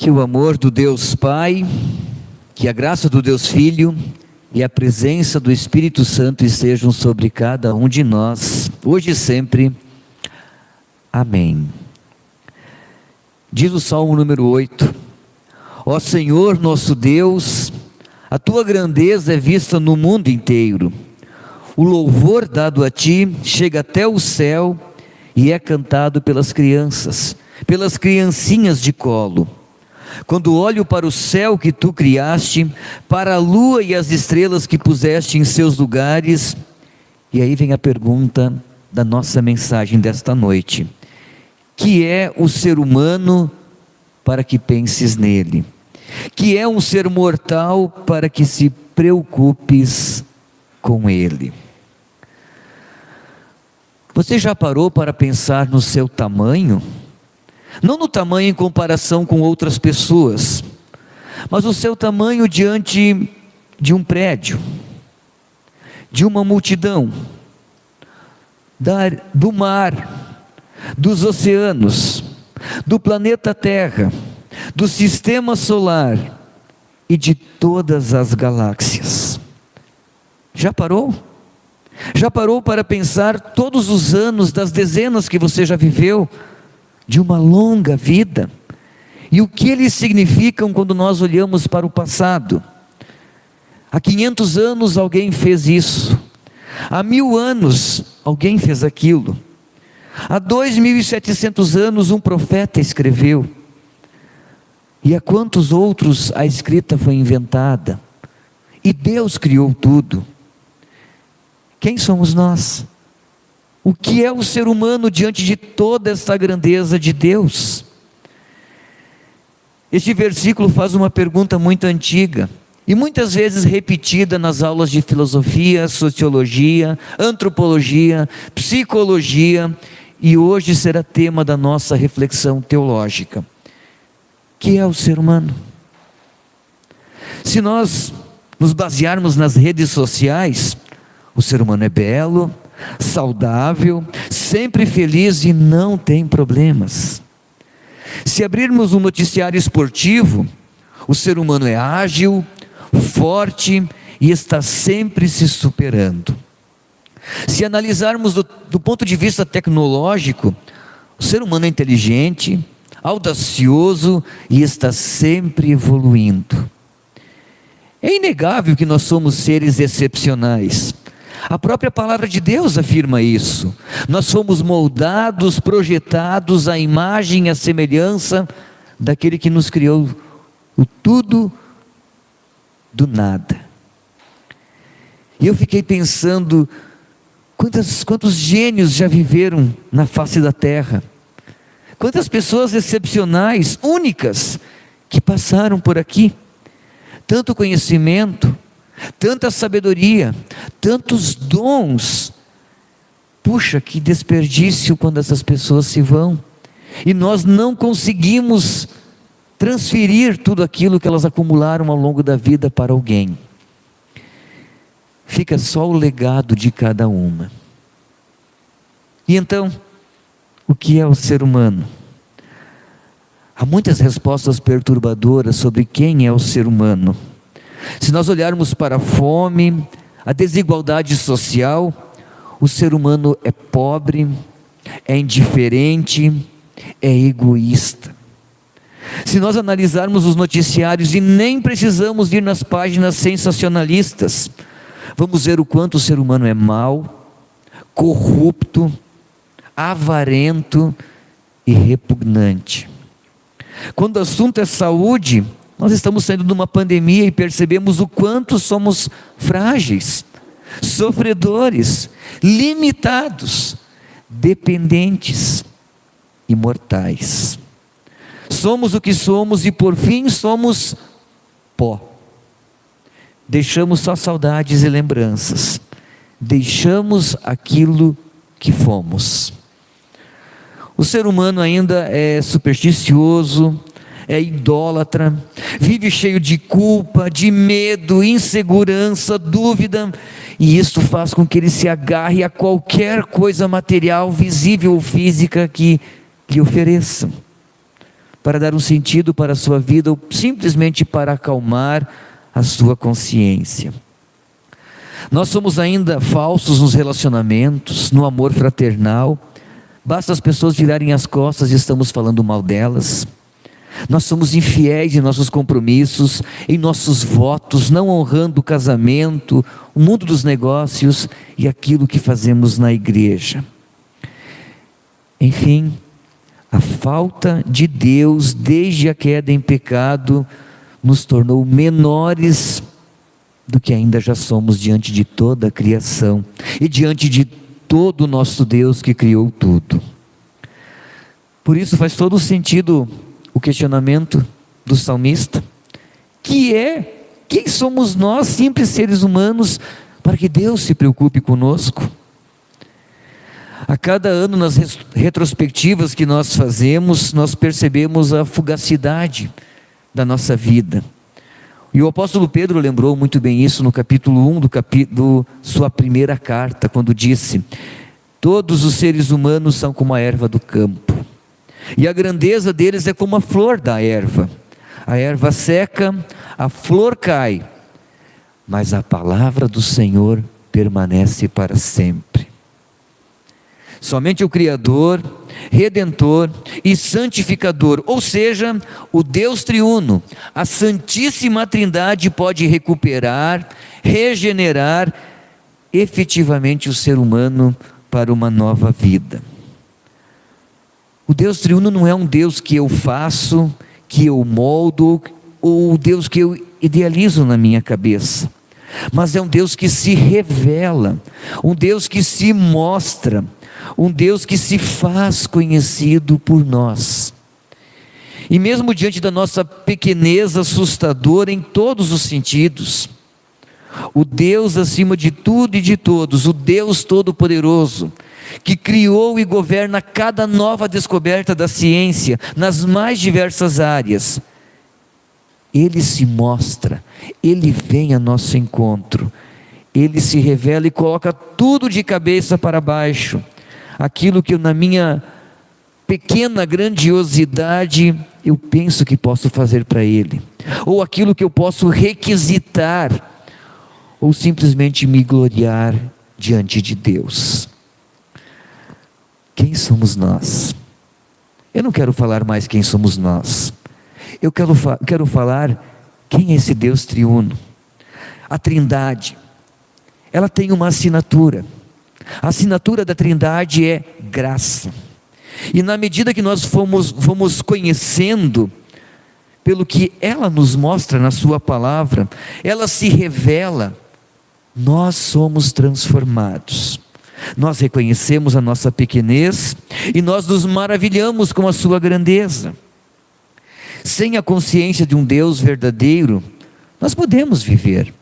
Que o amor do Deus Pai, que a graça do Deus Filho e a presença do Espírito Santo estejam sobre cada um de nós, hoje e sempre. Amém. Diz o Salmo número 8: Ó Senhor nosso Deus, a Tua grandeza é vista no mundo inteiro. O louvor dado a Ti chega até o céu e é cantado pelas crianças, pelas criancinhas de colo. Quando olho para o céu que Tu criaste, para a lua e as estrelas que puseste em seus lugares, e aí vem a pergunta da nossa mensagem desta noite: que é o ser humano para que penses nele? Que é um ser mortal para que se preocupes com ele? Você já parou para pensar no seu tamanho? Não no tamanho em comparação com outras pessoas, mas o seu tamanho diante de um prédio, de uma multidão, do mar, dos oceanos, do planeta Terra, do sistema solar e de todas as galáxias. Já parou? Já parou para pensar todos os anos, das dezenas que você já viveu, de uma longa vida, e o que eles significam quando nós olhamos para o passado? Há 500 anos alguém fez isso, há 1000 anos alguém fez aquilo, há 2700 anos um profeta escreveu, e há quantos outros a escrita foi inventada, e Deus criou tudo. Quem somos nós? O que é o ser humano diante de toda essa grandeza de Deus? Este versículo faz uma pergunta muito antiga e muitas vezes repetida nas aulas de filosofia, sociologia, antropologia, psicologia, e hoje será tema da nossa reflexão teológica. Que é o ser humano? Se nós nos basearmos nas redes sociais, o ser humano é belo, saudável, sempre feliz e não tem problemas. Se abrirmos um noticiário esportivo, o ser humano é ágil, forte e está sempre se superando. Se analisarmos do ponto de vista tecnológico, o ser humano é inteligente, audacioso e está sempre evoluindo. É inegável que nós somos seres excepcionais. A própria palavra de Deus afirma isso. Nós fomos moldados, projetados à imagem e à semelhança daquele que nos criou o tudo do nada. E eu fiquei pensando, quantos gênios já viveram na face da terra? Quantas pessoas excepcionais, únicas, que passaram por aqui? Tanto conhecimento, tanta sabedoria, tantos dons. Puxa, que desperdício quando essas pessoas se vão e nós não conseguimos transferir tudo aquilo que elas acumularam ao longo da vida para alguém. Fica só o legado de cada uma. E então, o que é o ser humano? Há muitas respostas perturbadoras sobre quem é o ser humano. Se nós olharmos para a fome, a desigualdade social, o ser humano é pobre, é indiferente, é egoísta. Se nós analisarmos os noticiários, e nem precisamos ir nas páginas sensacionalistas, vamos ver o quanto o ser humano é mau, corrupto, avarento e repugnante. Quando o assunto é saúde, nós estamos saindo de uma pandemia e percebemos o quanto somos frágeis, sofredores, limitados, dependentes e mortais. Somos o que somos e por fim somos pó. Deixamos só saudades e lembranças. Deixamos aquilo que fomos. O ser humano ainda é supersticioso, é idólatra, vive cheio de culpa, de medo, insegurança, dúvida, e isto faz com que ele se agarre a qualquer coisa material, visível ou física que lhe ofereçam. para dar um sentido para a sua vida ou simplesmente para acalmar a sua consciência. Nós somos ainda falsos nos relacionamentos, no amor fraternal. Basta as pessoas virarem as costas e estamos falando mal delas. Nós somos infiéis em nossos compromissos, em nossos votos, não honrando o casamento, o mundo dos negócios e aquilo que fazemos na igreja. Enfim, a falta de Deus desde a queda em pecado nos tornou menores do que ainda já somos diante de toda a criação e diante de todo o nosso Deus que criou tudo. Por isso faz todo sentido o questionamento do salmista, que é: quem somos nós, simples seres humanos, para que Deus se preocupe conosco? A cada ano, nas retrospectivas que nós fazemos, nós percebemos a fugacidade da nossa vida. E o apóstolo Pedro lembrou muito bem isso no capítulo 1 do sua primeira carta, quando disse: todos os seres humanos são como a erva do campo, e a grandeza deles é como a flor da erva. A erva seca, a flor cai, mas a palavra do Senhor permanece para sempre. Somente o Criador, Redentor e Santificador, ou seja, o Deus triuno, a Santíssima Trindade, pode recuperar, regenerar efetivamente o ser humano para uma nova vida. O Deus triuno não é um Deus que eu faço, que eu moldo, ou o Deus que eu idealizo na minha cabeça, mas é um Deus que se revela, um Deus que se mostra, um Deus que se faz conhecido por nós. E mesmo diante da nossa pequenez assustadora em todos os sentidos, o Deus acima de tudo e de todos, o Deus Todo-Poderoso, que criou e governa cada nova descoberta da ciência, nas mais diversas áreas, Ele se mostra, Ele vem a nosso encontro, Ele se revela e coloca tudo de cabeça para baixo. Aquilo que eu, na minha pequena grandiosidade, eu penso que posso fazer para Ele, ou aquilo que eu posso requisitar, ou simplesmente me gloriar diante de Deus. Quem somos nós? Eu não quero falar mais quem somos nós, eu quero falar quem é esse Deus triuno. A Trindade, ela tem uma assinatura. A assinatura da Trindade é graça. E na medida que nós fomos conhecendo, pelo que ela nos mostra na sua palavra, ela se revela, nós somos transformados. Nós reconhecemos a nossa pequenez e nós nos maravilhamos com a sua grandeza. Sem a consciência de um Deus verdadeiro, nós podemos viver.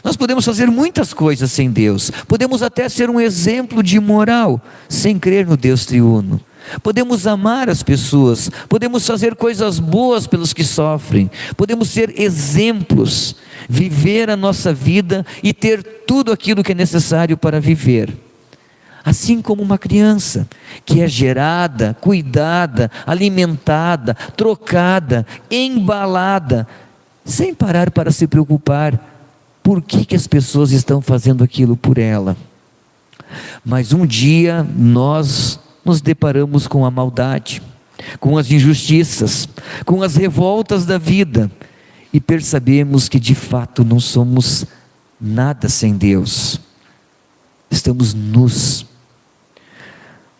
Nós podemos fazer muitas coisas sem Deus, podemos até ser um exemplo de moral, sem crer no Deus triuno. Podemos amar as pessoas, podemos fazer coisas boas pelos que sofrem, podemos ser exemplos, viver a nossa vida e ter tudo aquilo que é necessário para viver. Assim como uma criança, que é gerada, cuidada, alimentada, trocada, embalada, sem parar para se preocupar por que as pessoas estão fazendo aquilo por ela. Mas um dia nós nos deparamos com a maldade, com as injustiças, com as revoltas da vida, e percebemos que de fato não somos nada sem Deus, estamos nus.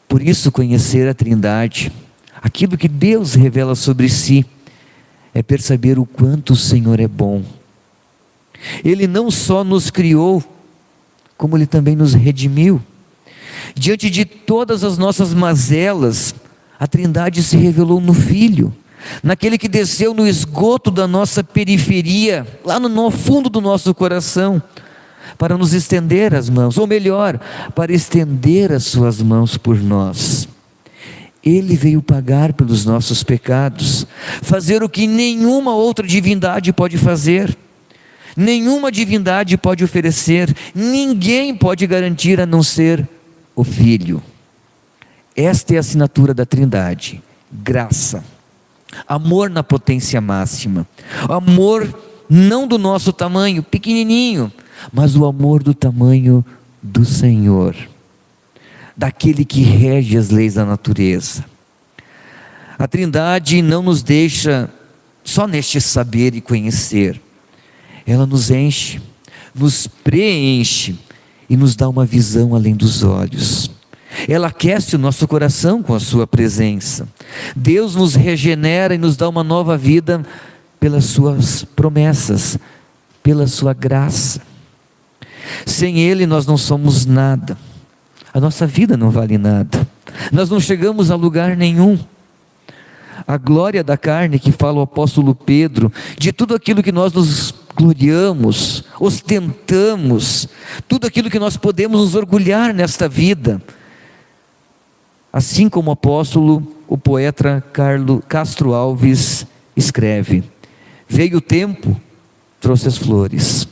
Por isso, conhecer a Trindade, aquilo que Deus revela sobre si, é perceber o quanto o Senhor é bom. Ele não só nos criou, como Ele também nos redimiu. Diante de todas as nossas mazelas, a Trindade se revelou no Filho, naquele que desceu no esgoto da nossa periferia, lá no fundo do nosso coração, para nos estender as mãos, ou melhor, para estender as suas mãos por nós. Ele veio pagar pelos nossos pecados, fazer o que nenhuma outra divindade pode fazer. Nenhuma divindade pode oferecer, ninguém pode garantir a não ser o Filho. Esta é a assinatura da Trindade: graça. Amor na potência máxima. Amor não do nosso tamanho, pequenininho, mas o amor do tamanho do Senhor, daquele que rege as leis da natureza. A Trindade não nos deixa só neste saber e conhecer. Ela nos enche, nos preenche e nos dá uma visão além dos olhos. Ela aquece o nosso coração com a sua presença. Deus nos regenera e nos dá uma nova vida pelas suas promessas, pela sua graça. Sem Ele nós não somos nada. A nossa vida não vale nada. Nós não chegamos a lugar nenhum. A glória da carne, que fala o apóstolo Pedro, de tudo aquilo que nós nos gloriamos, ostentamos, tudo aquilo que nós podemos nos orgulhar nesta vida. Assim como o apóstolo, o poeta Castro Alves escreve: veio o tempo, trouxe as flores.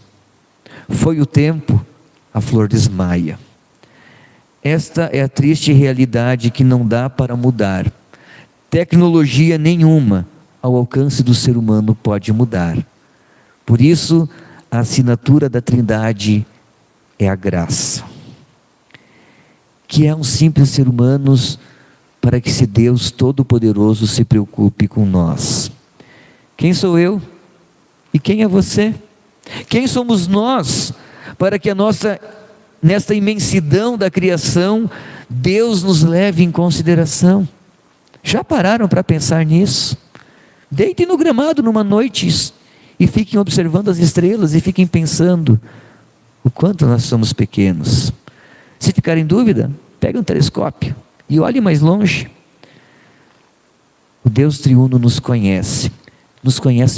Foi o tempo, a flor desmaia. Esta é a triste realidade que não dá para mudar. Tecnologia nenhuma ao alcance do ser humano pode mudar. Por isso, a assinatura da Trindade é a graça. Que é um simples ser humano para que esse Deus Todo-Poderoso se preocupe com nós. Quem sou eu? E quem é você? Quem somos nós para que nesta imensidão da criação, Deus nos leve em consideração? Já pararam para pensar nisso? Deitem no gramado numa noite e fiquem observando as estrelas e fiquem pensando o quanto nós somos pequenos. Se ficarem em dúvida, pegue um telescópio e olhe mais longe. O Deus triuno nos conhece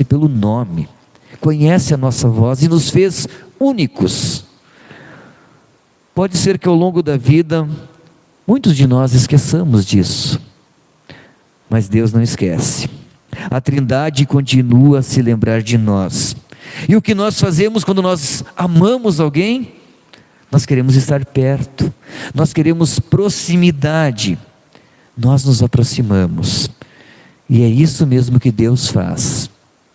pelo nome, conhece a nossa voz e nos fez únicos. Pode ser que ao longo da vida, muitos de nós esqueçamos disso, mas Deus não esquece. A Trindade continua a se lembrar de nós. E o que nós fazemos quando nós amamos alguém? Nós queremos estar perto, nós queremos proximidade, nós nos aproximamos. E é isso mesmo que Deus faz.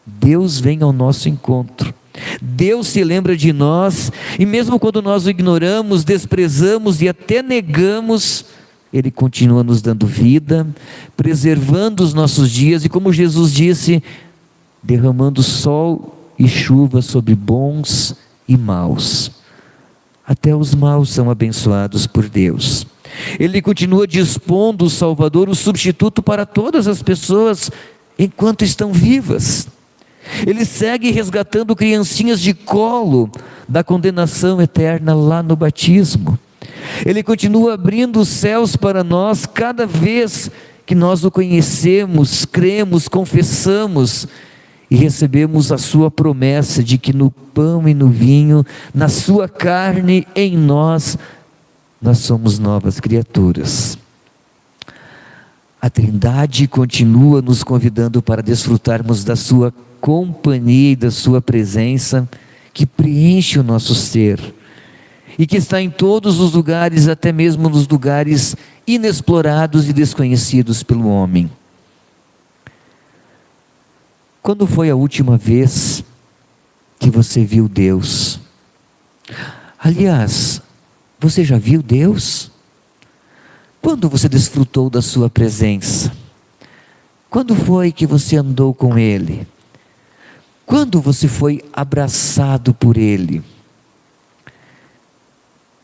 Deus vem ao nosso encontro. Deus se lembra de nós, e mesmo quando nós o ignoramos, desprezamos e até negamos, Ele continua nos dando vida, preservando os nossos dias, e como Jesus disse, derramando sol e chuva sobre bons e maus. Até os maus são abençoados por Deus. Ele continua dispondo o Salvador, o substituto para todas as pessoas, enquanto estão vivas. Ele segue resgatando criancinhas de colo da condenação eterna lá no batismo. Ele continua abrindo os céus para nós cada vez que nós o conhecemos, cremos, confessamos e recebemos a sua promessa de que no pão e no vinho, na sua carne, em nós somos novas criaturas. A Trindade continua nos convidando para desfrutarmos da sua companhia e da sua presença, que preenche o nosso ser e que está em todos os lugares, até mesmo nos lugares inexplorados e desconhecidos pelo homem. Quando foi a última vez que você viu Deus? Aliás, você já viu Deus? Quando você desfrutou da sua presença? Quando foi que você andou com Ele? Quando você foi abraçado por Ele?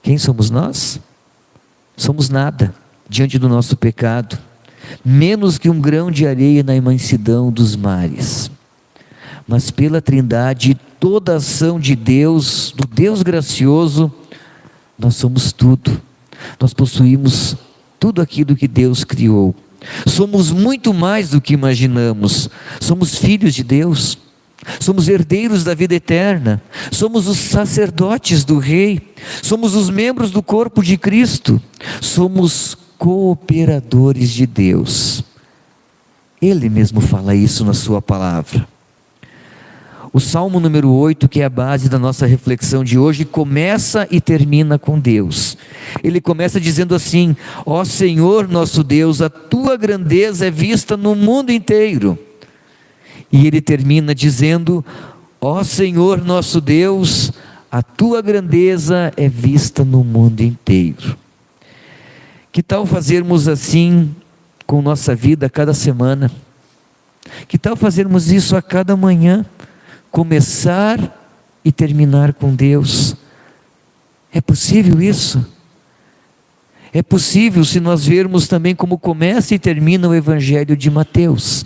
Quem somos nós? Somos nada diante do nosso pecado, menos que um grão de areia na imensidão dos mares. Mas pela Trindade, toda a ação de Deus, do Deus gracioso, nós somos tudo. Nós possuímos tudo aquilo que Deus criou. Somos muito mais do que imaginamos. Somos filhos de Deus. Somos herdeiros da vida eterna. Somos os sacerdotes do Rei. Somos os membros do corpo de Cristo. Somos cooperadores de Deus. Ele mesmo fala isso na sua palavra. O Salmo número 8, que é a base da nossa reflexão de hoje, começa e termina com Deus. Ele começa dizendo assim: ó Senhor nosso Deus, a tua grandeza é vista no mundo inteiro. E ele termina dizendo: ó Senhor nosso Deus, a tua grandeza é vista no mundo inteiro. Que tal fazermos assim com nossa vida a cada semana? Que tal fazermos isso a cada manhã? Começar e terminar com Deus. É possível isso? É possível se nós vermos também como começa e termina o Evangelho de Mateus.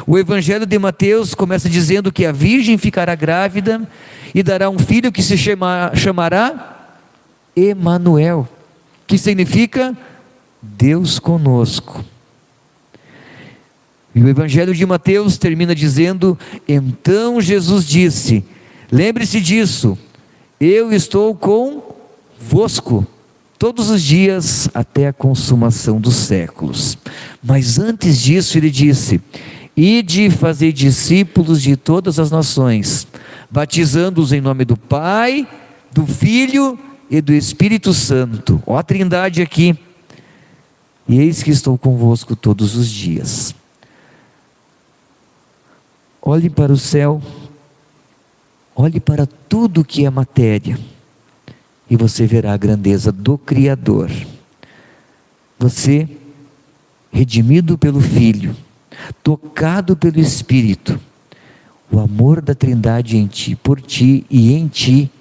O Evangelho de Mateus começa dizendo que a virgem ficará grávida e dará um filho que se chamará Emanuel, que significa Deus conosco. E o Evangelho de Mateus termina dizendo: então Jesus disse, lembre-se disso, eu estou convosco todos os dias até a consumação dos séculos. Mas antes disso ele disse: ide e fazei discípulos de todas as nações, batizando-os em nome do Pai, do Filho e do Espírito Santo. Ó a trindade aqui. E eis que estou convosco todos os dias. Olhe para o céu, olhe para tudo que é matéria, e você verá a grandeza do Criador. Você, redimido pelo Filho, tocado pelo Espírito, o amor da Trindade em ti, por ti e em ti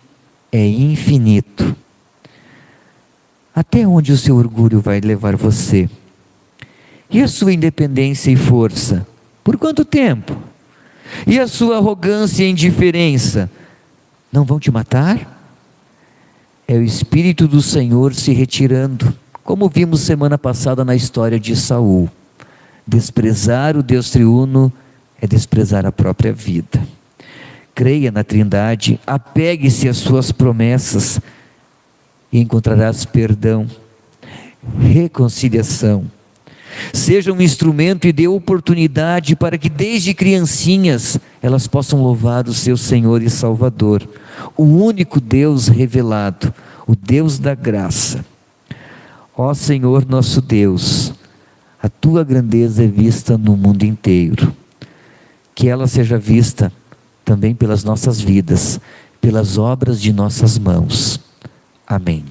é infinito. Até onde o seu orgulho vai levar você? E a sua independência e força? Por quanto tempo? E a sua arrogância e indiferença? Não vão te matar? É o Espírito do Senhor se retirando, como vimos semana passada na história de Saul. Desprezar o Deus triuno é desprezar a própria vida. Creia na Trindade, apegue-se às suas promessas e encontrarás perdão, reconciliação. Seja um instrumento e dê oportunidade para que desde criancinhas elas possam louvar o seu Senhor e Salvador, o único Deus revelado, o Deus da graça. Ó Senhor nosso Deus, a tua grandeza é vista no mundo inteiro. Que ela seja vista também pelas nossas vidas, pelas obras de nossas mãos. Amém.